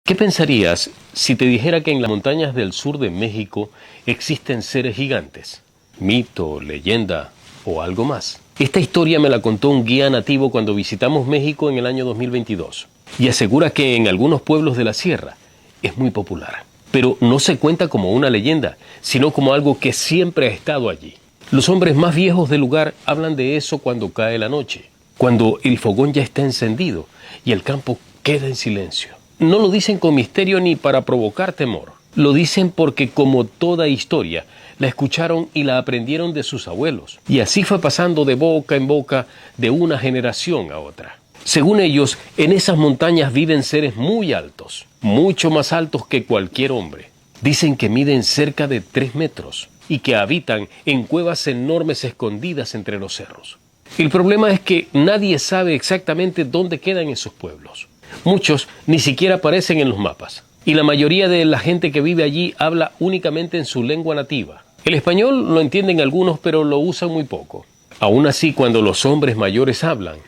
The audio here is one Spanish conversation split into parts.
¿Qué pensarías si te dijera que en las montañas del sur de México existen seres gigantes? ¿Mito, leyenda o algo más? Esta historia me la contó un guía nativo cuando visitamos México en el año 2022 y asegura que en algunos pueblos de la sierra es muy popular. Pero no se cuenta como una leyenda, sino como algo que siempre ha estado allí. Los hombres más viejos del lugar hablan de eso cuando cae la noche, cuando el fogón ya está encendido y el campo queda en silencio. No lo dicen con misterio ni para provocar temor. Lo dicen porque, como toda historia, la escucharon y la aprendieron de sus abuelos. Y así fue pasando de boca en boca de una generación a otra. Según ellos, en esas montañas viven seres muy altos, mucho más altos que cualquier hombre. Dicen que miden cerca de 3 metros y que habitan en cuevas enormes escondidas entre los cerros. El problema es que nadie sabe exactamente dónde quedan esos pueblos. Muchos ni siquiera aparecen en los mapas, y la mayoría de la gente que vive allí habla únicamente en su lengua nativa. El español lo entienden algunos, pero lo usan muy poco. Aún así, cuando los hombres mayores hablan,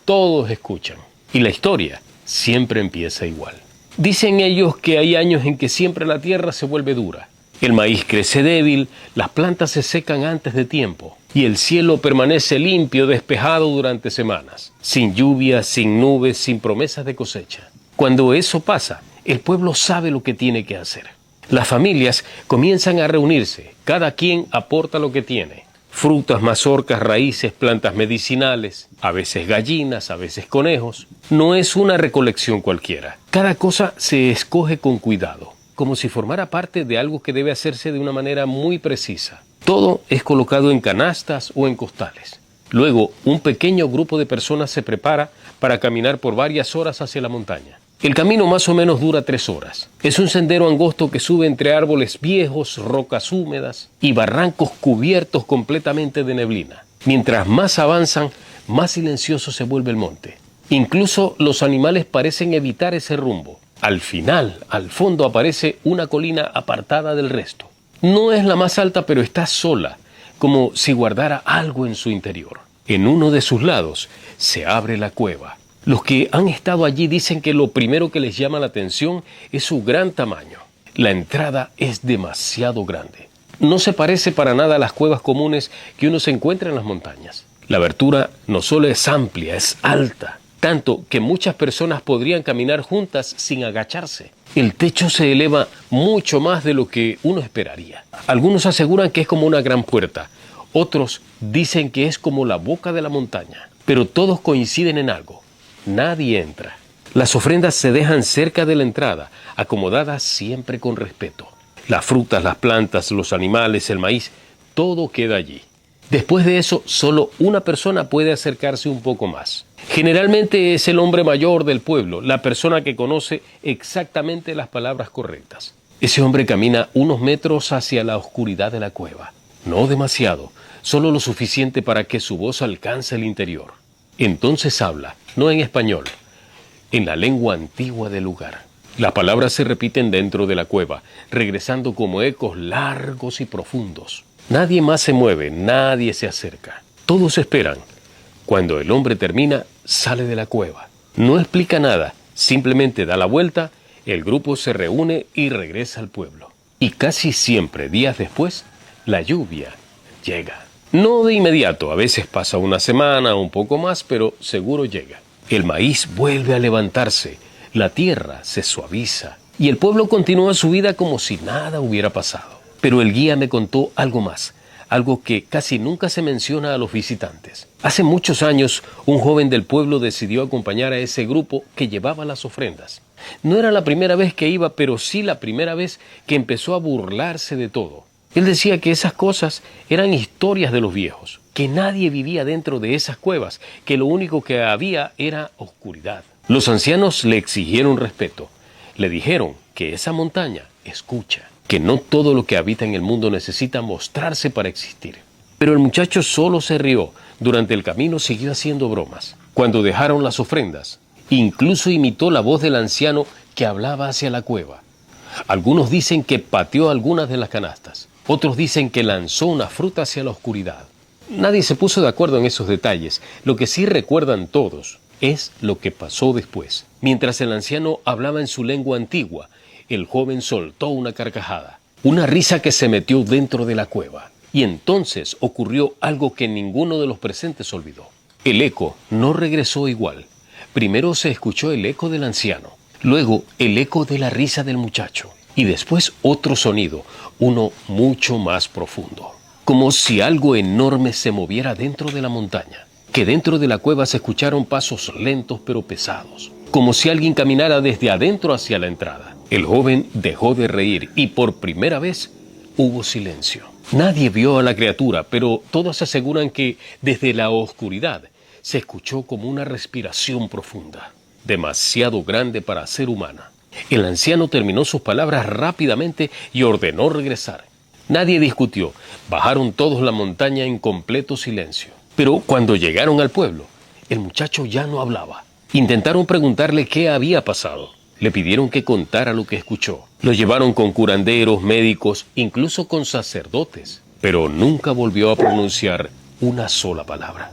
todos escuchan, y la historia siempre empieza igual. Dicen ellos que hay años en que siempre la tierra se vuelve dura. El maíz crece débil, las plantas se secan antes de tiempo y el cielo permanece limpio, despejado durante semanas, sin lluvia, sin nubes, sin promesas de cosecha. Cuando eso pasa, el pueblo sabe lo que tiene que hacer. Las familias comienzan a reunirse, cada quien aporta lo que tiene. Frutas, mazorcas, raíces, plantas medicinales, a veces gallinas, a veces conejos. No es una recolección cualquiera. Cada cosa se escoge con cuidado, como si formara parte de algo que debe hacerse de una manera muy precisa. Todo es colocado en canastas o en costales. Luego, un pequeño grupo de personas se prepara para caminar por varias horas hacia la montaña. El camino más o menos dura 3 horas. Es un sendero angosto que sube entre árboles viejos, rocas húmedas y barrancos cubiertos completamente de neblina. Mientras más avanzan, más silencioso se vuelve el monte. Incluso los animales parecen evitar ese rumbo. Al final, al fondo, aparece una colina apartada del resto. No es la más alta, pero está sola, como si guardara algo en su interior. En uno de sus lados se abre la cueva. Los que han estado allí dicen que lo primero que les llama la atención es su gran tamaño. La entrada es demasiado grande. No se parece para nada a las cuevas comunes que uno se encuentra en las montañas. La abertura no solo es amplia, es alta, tanto que muchas personas podrían caminar juntas sin agacharse. El techo se eleva mucho más de lo que uno esperaría. Algunos aseguran que es como una gran puerta, otros dicen que es como la boca de la montaña, pero todos coinciden en algo: nadie entra. Las ofrendas se dejan cerca de la entrada, acomodadas siempre con respeto. Las frutas, las plantas, los animales, el maíz, todo queda allí. Después de eso, solo una persona puede acercarse un poco más. Generalmente es el hombre mayor del pueblo, la persona que conoce exactamente las palabras correctas. Ese hombre camina unos metros hacia la oscuridad de la cueva. No demasiado, solo lo suficiente para que su voz alcance el interior. Entonces habla, no en español, en la lengua antigua del lugar. Las palabras se repiten dentro de la cueva, regresando como ecos largos y profundos. Nadie más se mueve, nadie se acerca. Todos esperan. Cuando el hombre termina, sale de la cueva. No explica nada, simplemente da la vuelta, el grupo se reúne y regresa al pueblo. Y casi siempre, días después, la lluvia llega. No de inmediato, a veces pasa una semana o un poco más, pero seguro llega. El maíz vuelve a levantarse, la tierra se suaviza y el pueblo continúa su vida como si nada hubiera pasado. Pero el guía me contó algo más, algo que casi nunca se menciona a los visitantes. Hace muchos años, un joven del pueblo decidió acompañar a ese grupo que llevaba las ofrendas. No era la primera vez que iba, pero sí la primera vez que empezó a burlarse de todo. Él decía que esas cosas eran historias de los viejos, que nadie vivía dentro de esas cuevas, que lo único que había era oscuridad. Los ancianos le exigieron respeto. Le dijeron que esa montaña escucha, que no todo lo que habita en el mundo necesita mostrarse para existir. Pero el muchacho solo se rió. Durante el camino siguió haciendo bromas. Cuando dejaron las ofrendas, incluso imitó la voz del anciano que hablaba hacia la cueva. Algunos dicen que pateó algunas de las canastas. Otros dicen que lanzó una fruta hacia la oscuridad. Nadie se puso de acuerdo en esos detalles. Lo que sí recuerdan todos Es lo que pasó después. Mientras el anciano hablaba en su lengua antigua, el joven soltó una carcajada, una risa que se metió dentro de la cueva. Y entonces ocurrió algo que ninguno de los presentes olvidó. El eco no regresó igual. Primero se escuchó el eco del anciano, luego el eco de la risa del muchacho, y después otro sonido, uno mucho más profundo. Como si algo enorme se moviera dentro de la montaña, que dentro de la cueva se escucharon pasos lentos pero pesados, como si alguien caminara desde adentro hacia la entrada. El joven dejó de reír y por primera vez hubo silencio. Nadie vio a la criatura, pero todos aseguran que desde la oscuridad se escuchó como una respiración profunda, demasiado grande para ser humana. El anciano terminó sus palabras rápidamente y ordenó regresar. Nadie discutió, bajaron todos la montaña en completo silencio. Pero cuando llegaron al pueblo, el muchacho ya no hablaba. Intentaron preguntarle qué había pasado. Le pidieron que contara lo que escuchó. Lo llevaron con curanderos, médicos, incluso con sacerdotes. Pero nunca volvió a pronunciar una sola palabra.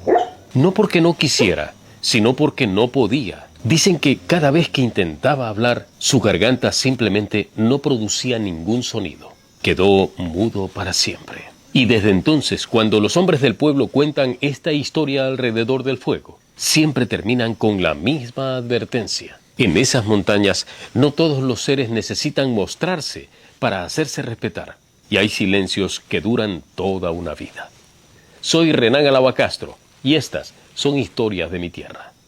No porque no quisiera, sino porque no podía. Dicen que cada vez que intentaba hablar, su garganta simplemente no producía ningún sonido. Quedó mudo para siempre. Y desde entonces, cuando los hombres del pueblo cuentan esta historia alrededor del fuego, siempre terminan con la misma advertencia. En esas montañas, no todos los seres necesitan mostrarse para hacerse respetar. Y hay silencios que duran toda una vida. Soy Renán Alaba Castro, y estas son historias de mi tierra.